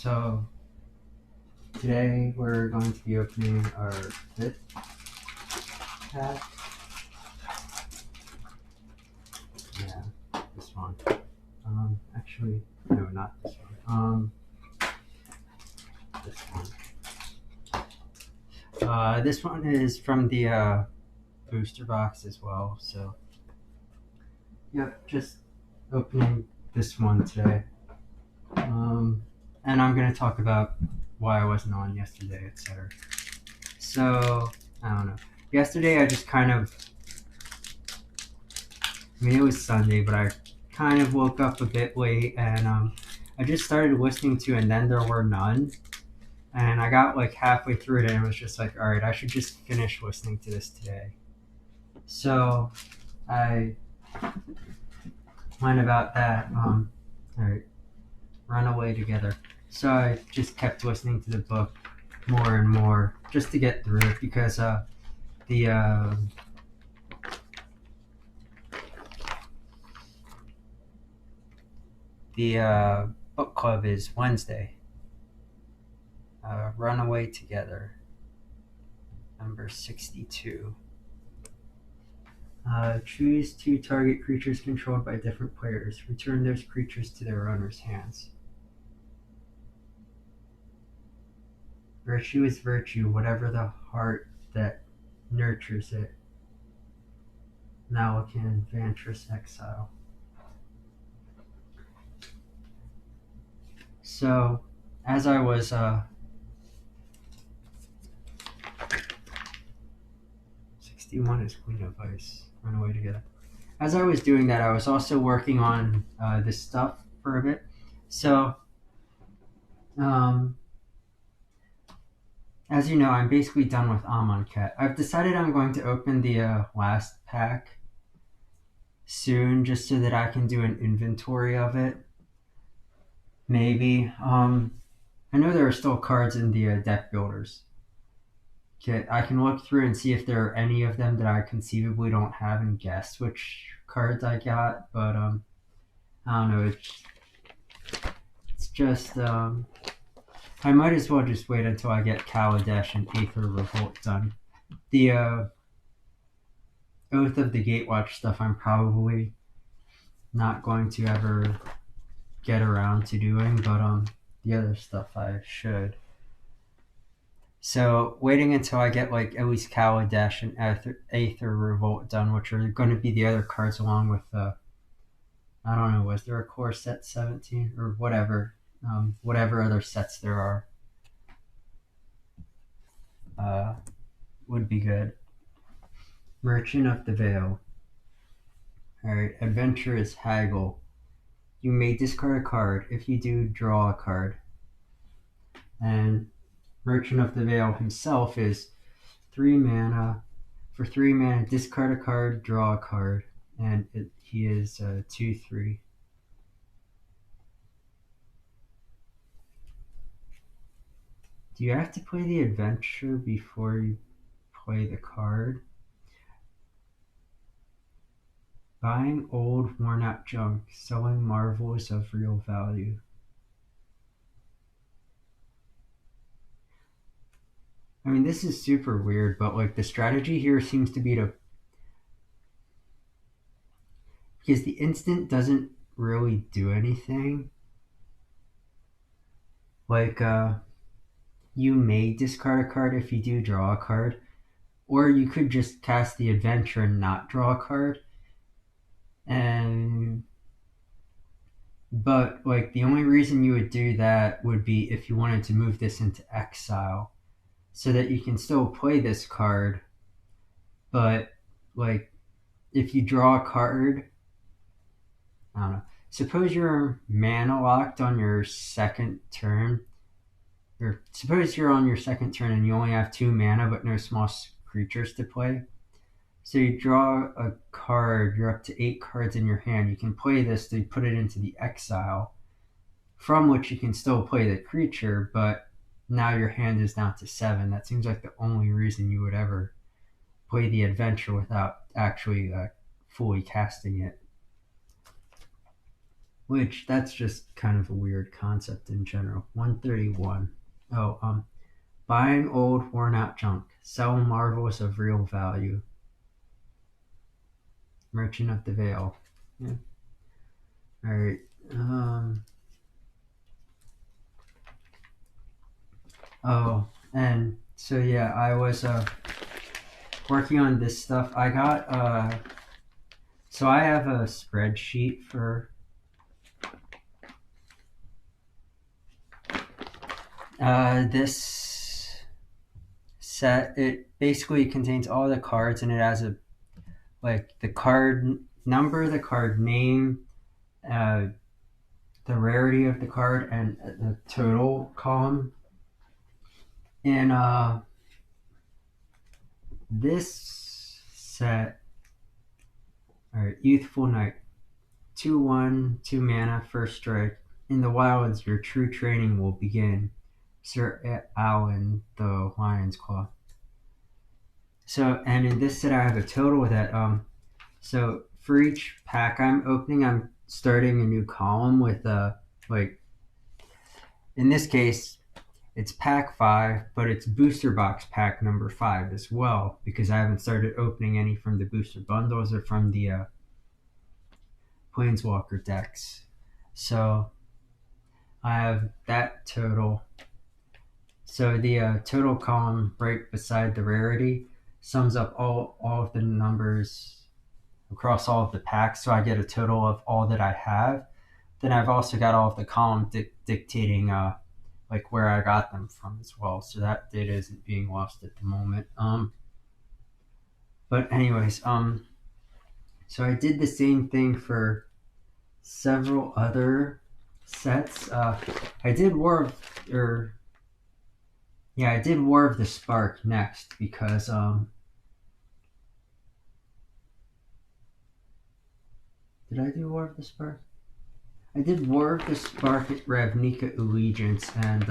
So today we're going to be opening our fifth pack. Yeah, this one. Actually, no, not this one. This one. This one is from the booster box as well. So, yep, just opening this one today. And I'm going to talk about why I wasn't on yesterday, etc. So, I don't know. Yesterday I just kind of, it was Sunday, but I kind of woke up a bit late and I just started listening to And Then There Were None. And I got like halfway through it and it was just like, all right, I should just finish listening to this today. So I went about that. All right, Run Away Together. So I just kept listening to the book more and more just to get through it because the book club is Wednesday. Run Away Together, number 62. Choose 2 target creatures controlled by different players. Return those creatures to their owner's hands. Virtue is virtue, whatever the heart that nurtures it. Malakan, Vantress, Exile. So, as I was 61 is Queen of Ice. Run Away Together. As I was doing that, I was also working on this stuff for a bit. So, as you know, I'm basically done with Amonkhet. I've decided I'm going to open the last pack soon, just so that I can do an inventory of it. Maybe. I know there are still cards in the deck builders kit. I can look through and see if there are any of them that I conceivably don't have and guess which cards I got, but I don't know. It's just I might as well just wait until I get Kaladesh and Aether Revolt done. The Oath of the Gatewatch stuff I'm probably not going to ever get around to doing, but the other stuff I should. So waiting until I get like at least Kaladesh and Aether Revolt done, which are going to be the other cards along with I don't know, was there a core set 17 or whatever, whatever other sets there are, would be good. Merchant of the Veil. Alright, Adventure is Haggle. You may discard a card. If you do, draw a card. And Merchant of the Veil himself is 3 mana. For 3 mana, discard a card, draw a card. And he is 2/3. Do you have to play the adventure before you play the card? Buying old, worn out junk, selling marvels of real value. I mean, this is super weird, but like the strategy here seems to be to, because the instant doesn't really do anything. Like, you may discard a card if you do draw a card, or you could just cast the adventure and not draw a card. But like the only reason you would do that would be if you wanted to move this into exile, so that you can still play this card, but like if you draw a card, I don't know. Suppose you're mana locked on your second turn, or suppose you're on your second turn and you only have 2 mana but no small creatures to play. So you draw a card, you're up to 8 cards in your hand. You can play this to put it into the exile, from which you can still play the creature, but now your hand is down to 7. That seems like the only reason you would ever play the adventure without actually fully casting it. which that's just kind of a weird concept in general. 131. Oh, buying old, worn out junk. Sell marvels of real value. Merchant of the Veil. Yeah. All right. Oh, and so yeah, I was working on this stuff. I got so I have a spreadsheet for this set. It basically contains all the cards, and it has a like the card number, the card name, uh, the rarity of the card, and the total column. And this set, all right, Youthful Knight, 2/1, 2 mana, first strike. In the wilds, your true training will begin. Sir Alan, the Lion's Claw. So, and in this set, I have a total that so for each pack I'm starting a new column with like in this case it's pack 5, but it's booster box pack number 5 as well, because I haven't started opening any from the booster bundles or from the Planeswalker decks. So I have that total. So the total column right beside the rarity sums up all of the numbers across all of the packs, so I get a total of all that I have. Then I've also got all of the column dictating like where I got them from as well, so that data isn't being lost at the moment. But anyways, so I did the same thing for several other sets. I did War of the Spark next because did I do War of the Spark? I did War of the Spark at Ravnica Allegiance and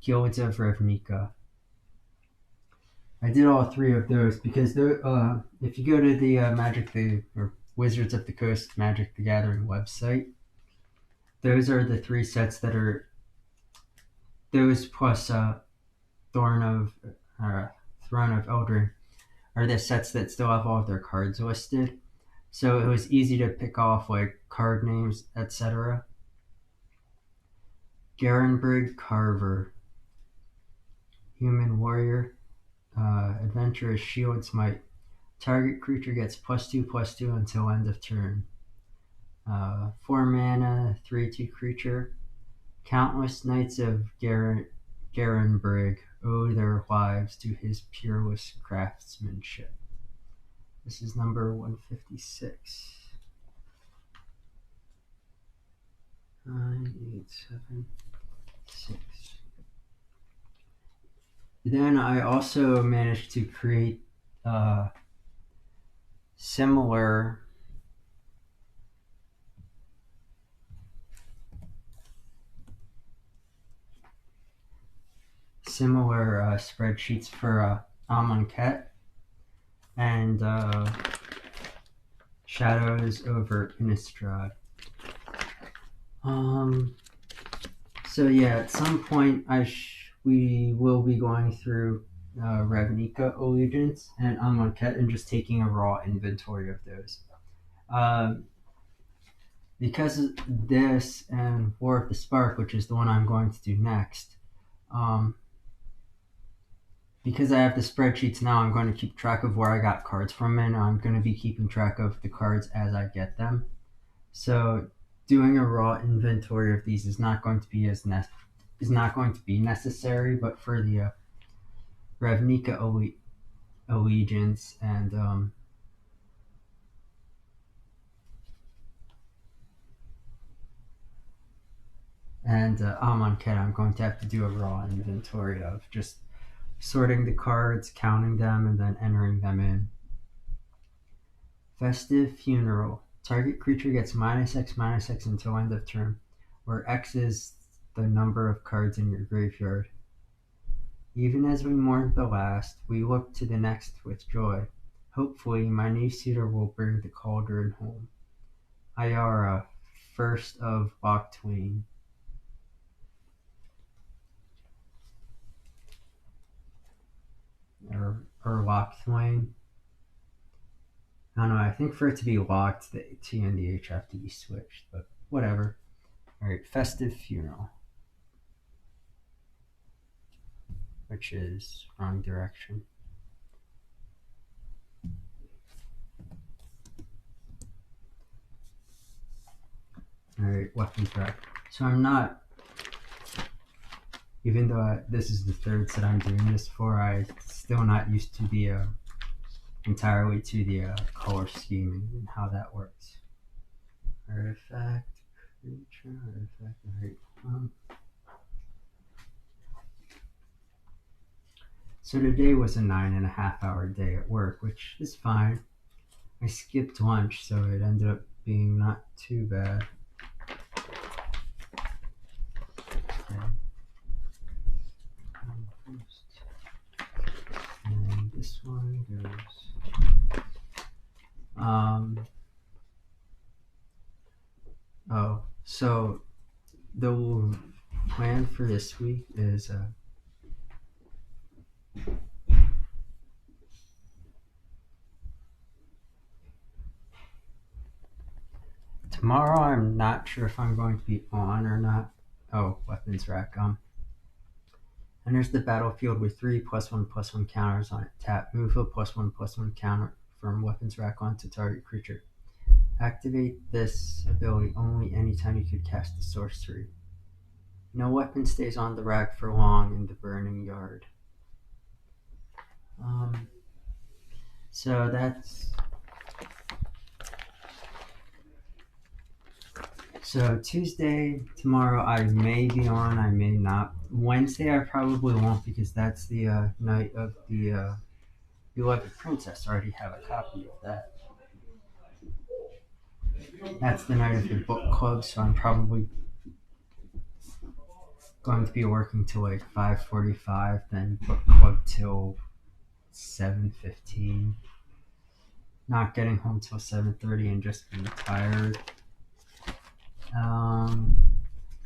Guilds of Ravnica. I did all 3 of those because if you go to the or Wizards of the Coast Magic the Gathering website, those are the 3 sets that are those plus Throne of Eldraine are the sets that still have all of their cards listed. So it was easy to pick off like card names, etc. Garenbrig Carver, Human Warrior, Adventurous Shield Smite. Target creature gets +2/+2 until end of turn. 4 mana, 3/2 creature. Countless knights of Garenbrig owe their lives to his peerless craftsmanship. This is number 156. 9, 8, 7, 6. Then I also managed to create similar spreadsheets for Amonkhet and Shadows over Innistrad. So yeah, at some point we will be going through Ravnica Allegiance and Amonkhet and just taking a raw inventory of those. Because of this and War of the Spark, which is the one I'm going to do next, because I have the spreadsheets now, I'm going to keep track of where I got cards from, and I'm going to be keeping track of the cards as I get them. So doing a raw inventory of these is not going to be necessary, but for the Ravnica Allegiance and Amonkhet, I'm going to have to do a raw inventory of just sorting the cards, counting them, and then entering them in. Festive Funeral. Target creature gets -X/-X until end of turn, where X is the number of cards in your graveyard. Even as we mourn the last, we look to the next with joy. Hopefully, my new suitor will bring the cauldron home. Ayara, first of Loch Twain. Or Loch Twain. I don't know, I think for it to be locked, the T and the H have to be switched, but whatever. Alright, Festive Funeral. Which is wrong direction. Alright, Weapons Rack. So I'm not, even though this is the third set I'm doing this for, I'm still not used to the entirely to the color scheming and how that works. Artifact, creature, artifact, alright. So today was a 9.5 hour day at work, which is fine. I skipped lunch, so it ended up being not too bad. Okay. And this one goes. Oh, so the plan for this week is tomorrow. I'm not sure if I'm going to be on or not. Oh, weapons rack. Enters the battlefield with 3+1/+1 counters on it. Tap. Move a +1/+1 counter from weapons rack onto target creature. Activate this ability only anytime you could cast a sorcery. No weapon stays on the rack for long in the burning yard. So that's... So Tuesday, tomorrow, I may be on, I may not. Wednesday, I probably won't because that's the night of the Beloved Princess. I already have a copy of that. That's the night of the book club, so I'm probably going to be working till like 5:45, then book club till 7:15. Not getting home till 7:30 and just being tired.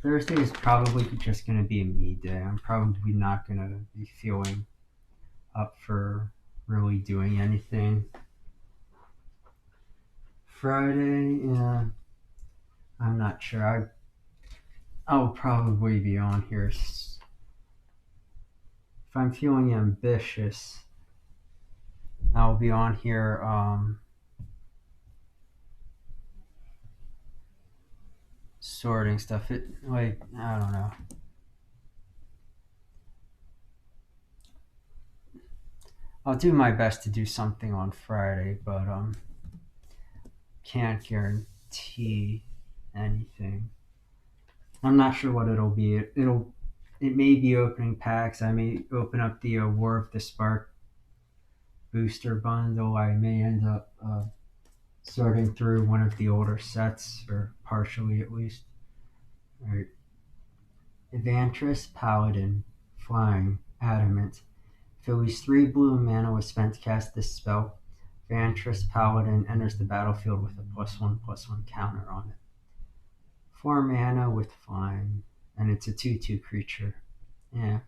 Thursday is probably just going to be a me day. I'm probably not going to be feeling up for really doing anything. Friday, yeah, I'm not sure. I'll probably be on here. If I'm feeling ambitious, I'll be on here sorting stuff. I don't know. I'll do my best to do something on Friday, but can't guarantee anything. I'm not sure what it'll be. It may be opening packs. I may open up the War of the Spark booster bundle. I may end up sorting through one of the older sets, or partially at least. All right. Evantress Paladin, flying, adamant. If at least 3 blue mana was spent to cast this spell, Evantress Paladin enters the battlefield with a +1/+1 counter on it. 4 mana with flying, and it's a 2/2 creature. Yeah.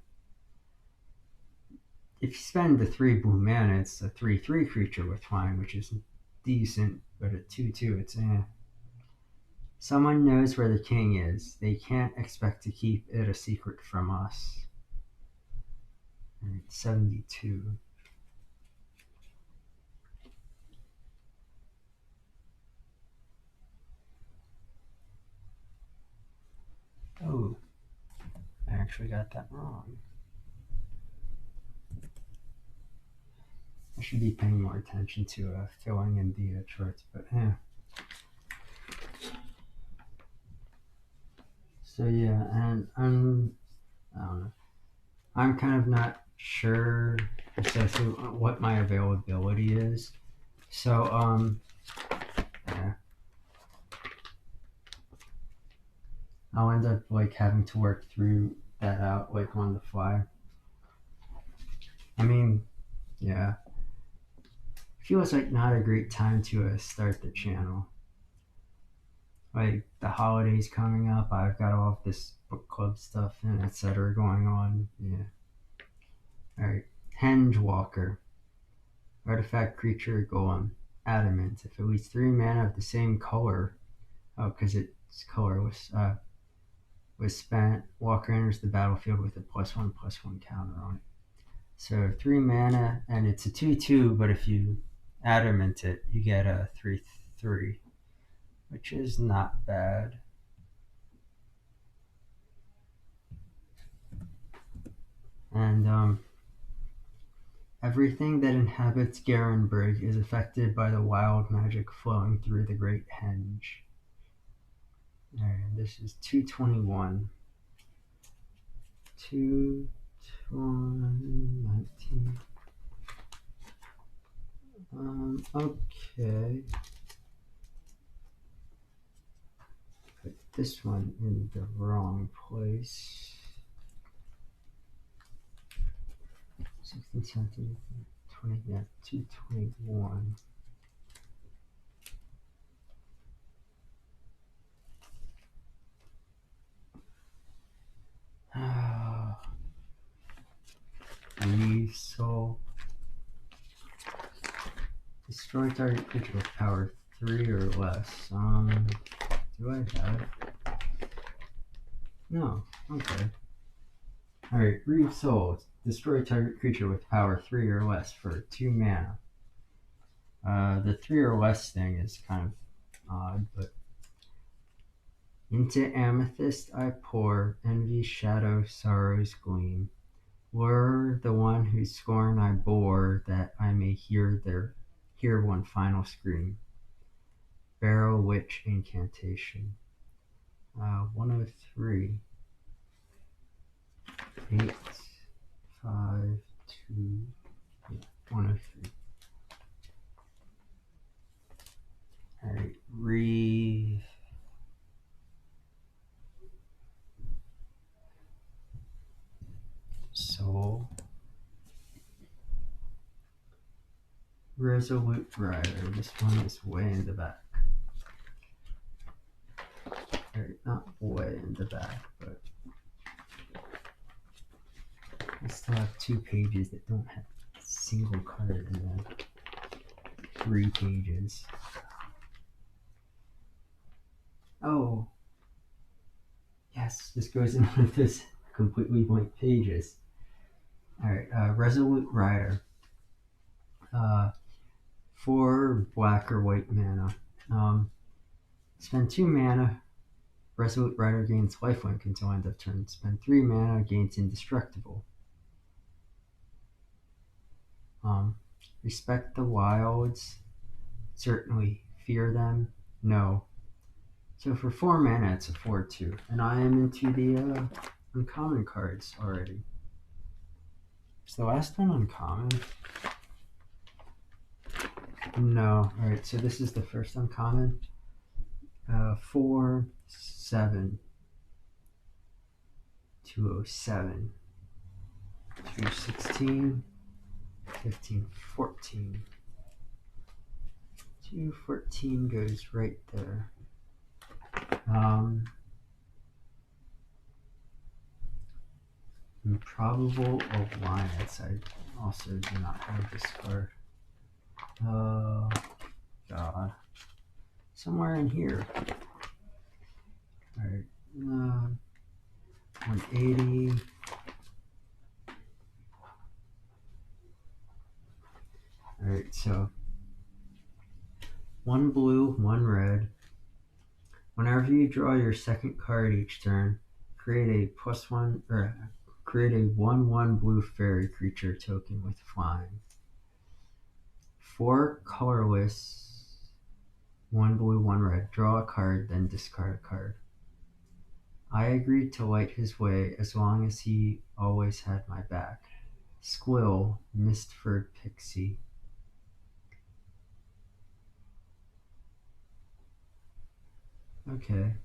If you spend the 3 blue mana, it's a 3/3 creature with flying, which is decent, but at 2/2, it's eh. Someone knows where the king is. They can't expect to keep it a secret from us. 72. Oh, I actually got that wrong. I should be paying more attention to filling in the charts, but yeah. So yeah, and I don't know. I'm kind of not sure precisely what my availability is. So yeah. I'll end up like having to work through that out like on the fly. I mean, yeah. Feels like not a great time to start the channel. Like the holidays coming up, I've got all of this book club stuff and etc. going on. Yeah. All right. Henge Walker, artifact creature golem, adamant. If at least 3 mana of the same color, because its colorless, was spent, Walker enters the battlefield with a +1/+1 counter on it. So 3 mana, and it's a 2/2. But if you adamant it, you get a 3/3, which is not bad. And everything that inhabits Garenbrig is affected by the wild magic flowing through the Great Henge. Alright, this is 221. 219. Okay. Put this one in the wrong place. 16, 17, 20, yeah, 221. Leave soul. Destroy target creature with power 3 or less. Do I have it? No. Okay. Alright, Reeve Soul. Destroy target creature with power 3 or less for 2 mana. The 3 or less thing is kind of odd, but into Amethyst I pour, envy, shadow, sorrow's gleam. Lure the one whose scorn I bore, that I may hear one final scream. Barrow Witch incantation. 103. 8, 5, 2, yeah, 103. Alright, Reeve. Soul. Resolute Rider. This one is way in the back. Alright, not way in the back, but I still have 2 pages that don't have a single card in them. 3 pages. Oh. Yes, this goes in one of those completely blank pages. Alright, Resolute Rider. 4 black or white mana. Spend 2 mana. Resolute Rider gains lifelink until end of turn. Spend 3 mana, gains indestructible. Respect the wilds. Certainly. Fear them. No. So for 4 mana, it's a 4/2. And I am into the uncommon cards already. Is the last one uncommon? No. Alright, so this is the first uncommon. 4, 7, 207, 216, 15, 14. 214 goes right there. Improbable Alliance. I also do not have this card. Oh, God. Somewhere in here. Alright. 180. Alright, so 1 blue, 1 red. Whenever you draw your second card each turn, create a 1/1 blue fairy creature token with flying. 4 colorless, 1 blue, 1 red. Draw a card, then discard a card. I agreed to light his way as long as he always had my back. Squill, Mistford Pixie. Okay.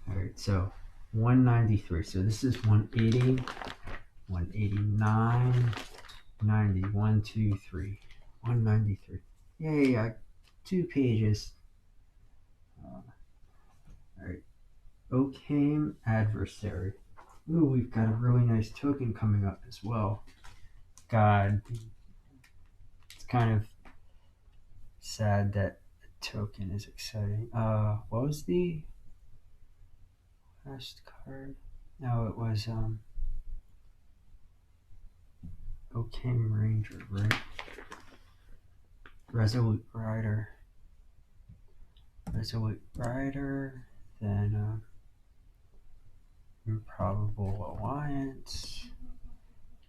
Alright, so 193. So this is 180. 189, 90, 1, 2, 3, 193. Yay, I 2 pages. Alright. Ocame Adversary. Ooh, we've got a really nice token coming up as well. God, it's kind of sad that the token is exciting. What was the last card? No, it was Ocame Ranger, right? Resolute Rider, then Improbable Alliance.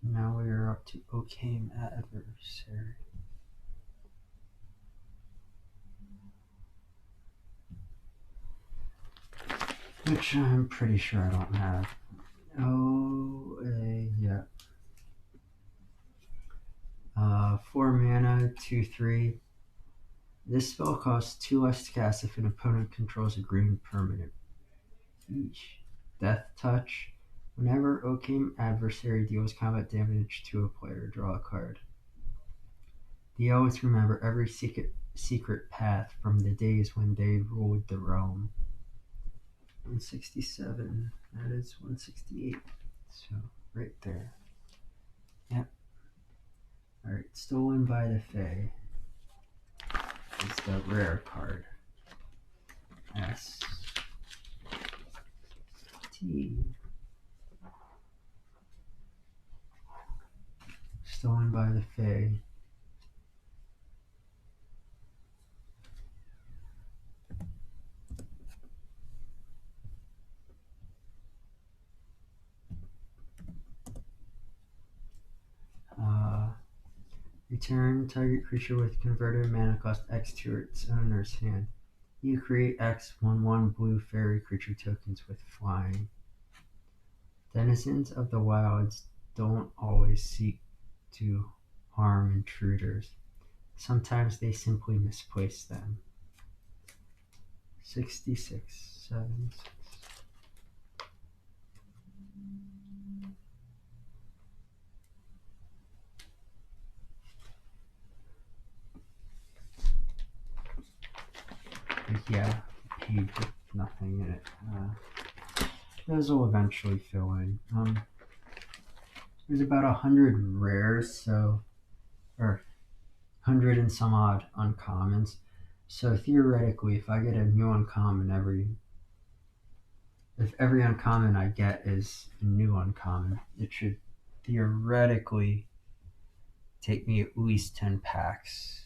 Now we are up to Ocame Adversary. Which I'm pretty sure I don't have. Yeah. 4 mana, 2/3. This spell costs 2 less to cast if an opponent controls a green permanent. Eesh. Death Touch. Whenever Ocame Adversary deals combat damage to a player, draw a card. The elves remember every secret path from the days when they ruled the realm. 167. That is 168. So, right there. Yep. Alright, Stolen by the Fae is the rare card. S. T. Stolen by the Fae. Return target creature with converted mana cost X to its owner's hand. You create X 1/1 blue fairy creature tokens with flying. Denizens of the wilds don't always seek to harm intruders. Sometimes they simply misplace them. 66, 7, 6. Yeah, page with nothing in it. Those will eventually fill in. There's about 100 rares, or 100 and some odd uncommons. So theoretically, if I get a new uncommon if every uncommon I get is a new uncommon, it should theoretically take me at least 10 packs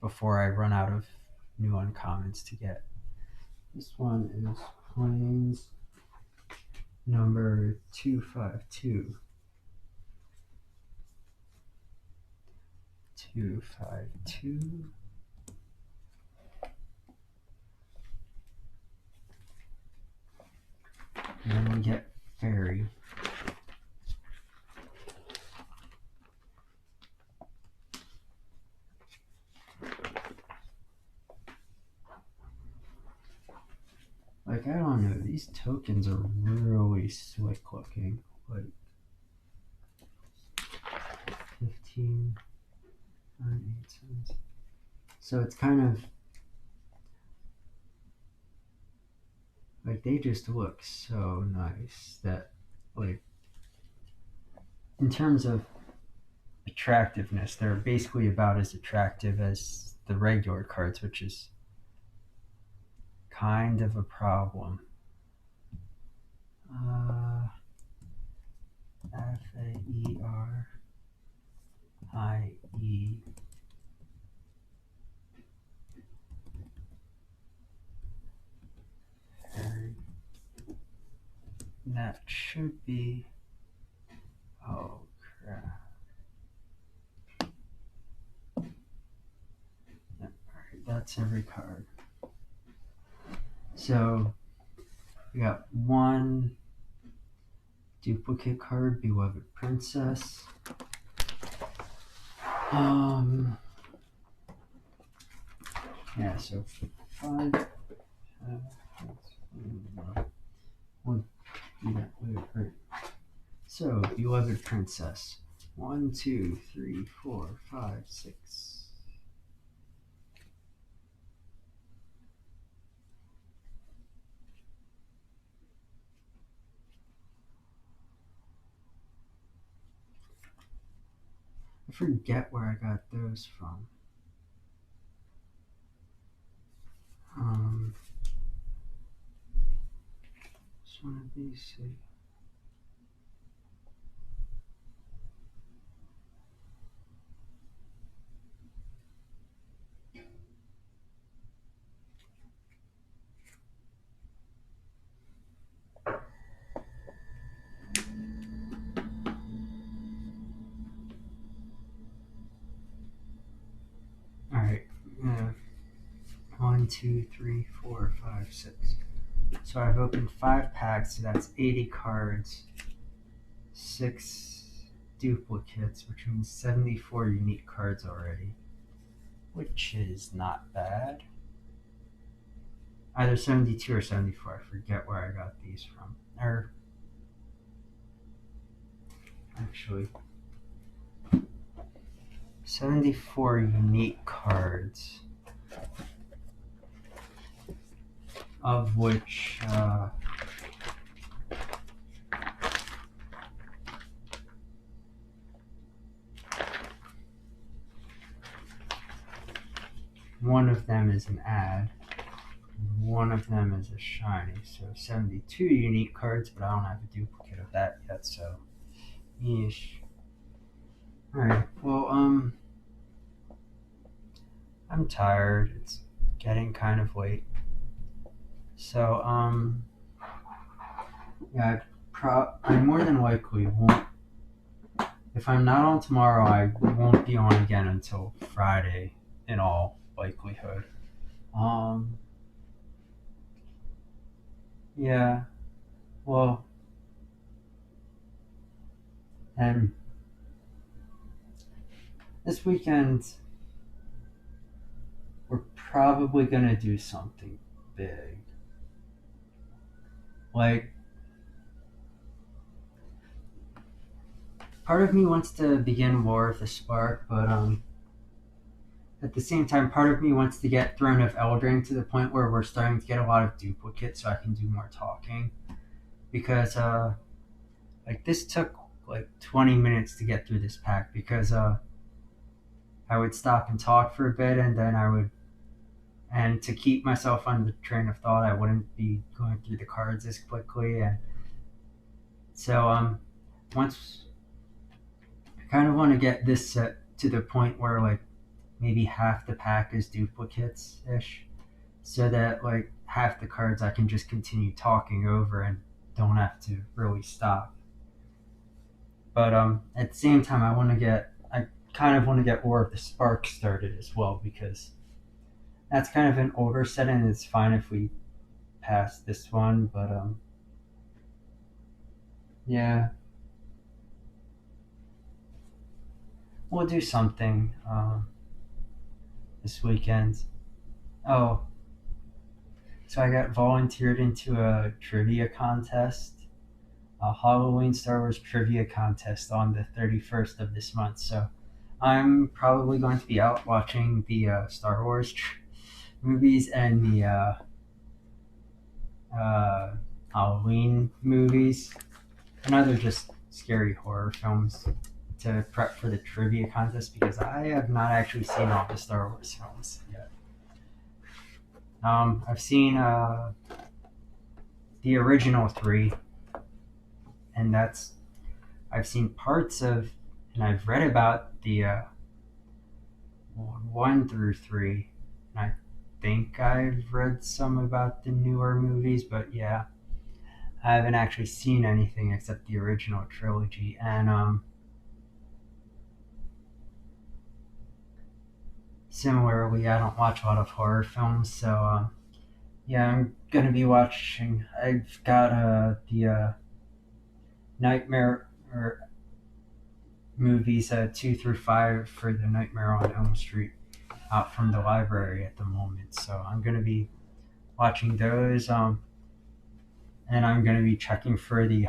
before I run out of new uncommons to get. This one is Plains number 252. 252. And then we get Fairy. Like, I don't know, these tokens are really slick looking. Like, 15, 9, 8, 7. So it's kind of like, they just look so nice that, like, in terms of attractiveness, they're basically about as attractive as the regular cards, which is kind of a problem. F-A-E-R-I-E. That should be. Oh crap. Yep, alright, that's every card. So we got one duplicate card, Beloved Princess. Yeah, so 5. One. Yeah, wait. So beloved princess. 1, 2, 3, 4, 5, 6. I forget where I got those from. Just want to be safe. Alright. 1, 2, 3, 4, 5, 6. So I've opened 5 packs, so that's 80 cards. 6 duplicates, which means 74 unique cards already. Which is not bad. Either 72 or 74. I forget where I got these from. Actually, 74 unique cards, of which one of them is an ad, one of them is a shiny, so 72 unique cards, but I don't have a duplicate of that yet, so yeesh. Alright, well, I'm tired. It's getting kind of late. So, yeah, I more than likely won't. If I'm not on tomorrow, I won't be on again until Friday, in all likelihood. Yeah, well, and this weekend, we're probably gonna do something big. Like, part of me wants to begin War of the Spark, but at the same time, part of me wants to get Throne of Eldraine to the point where we're starting to get a lot of duplicates, so I can do more talking. Because like this took like 20 minutes to get through this pack because I would stop and talk for a bit, and then and to keep myself on the train of thought, I wouldn't be going through the cards as quickly, and so once I kind of want to get this set to the point where like maybe half the pack is duplicates ish, so that like half the cards I can just continue talking over and don't have to really stop. But at the same time, I kind of want to get War of the Spark started as well because that's kind of an older set and it's fine if we pass this one. But yeah, we'll do something this weekend. Oh, so I got volunteered into a trivia contest, a Halloween Star Wars trivia contest on the 31st of this month. So I'm probably going to be out watching the Star Wars movies and the Halloween movies and other just scary horror films to prep for the trivia contest because I have not actually seen all the Star Wars films yet. I've seen the original 3, and I've seen parts of, and I've read about the 1 through 3, and I think I've read some about the newer movies, but yeah, I haven't actually seen anything except the original trilogy, and similarly, I don't watch a lot of horror films, so yeah, I'm gonna be watching. I've got the Nightmare or movies 2 through 5 for the Nightmare on Elm Street out from the library at the moment, so I'm gonna be watching those. And I'm gonna be checking for the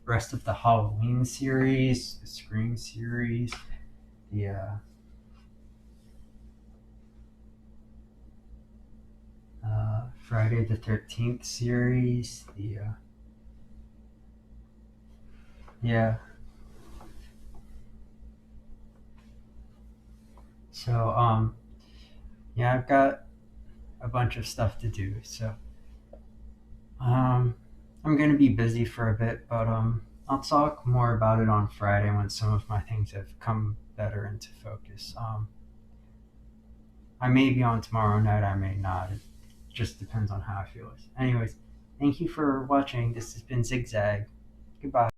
rest of the Halloween series, the Scream series, the Friday the 13th series, the yeah. So yeah, I've got a bunch of stuff to do. So um, I'm gonna be busy for a bit, but I'll talk more about it on Friday when some of my things have come better into focus. I may be on tomorrow night, I may not. It just depends on how I feel. Anyways, thank you for watching. This has been Zigzag. Goodbye.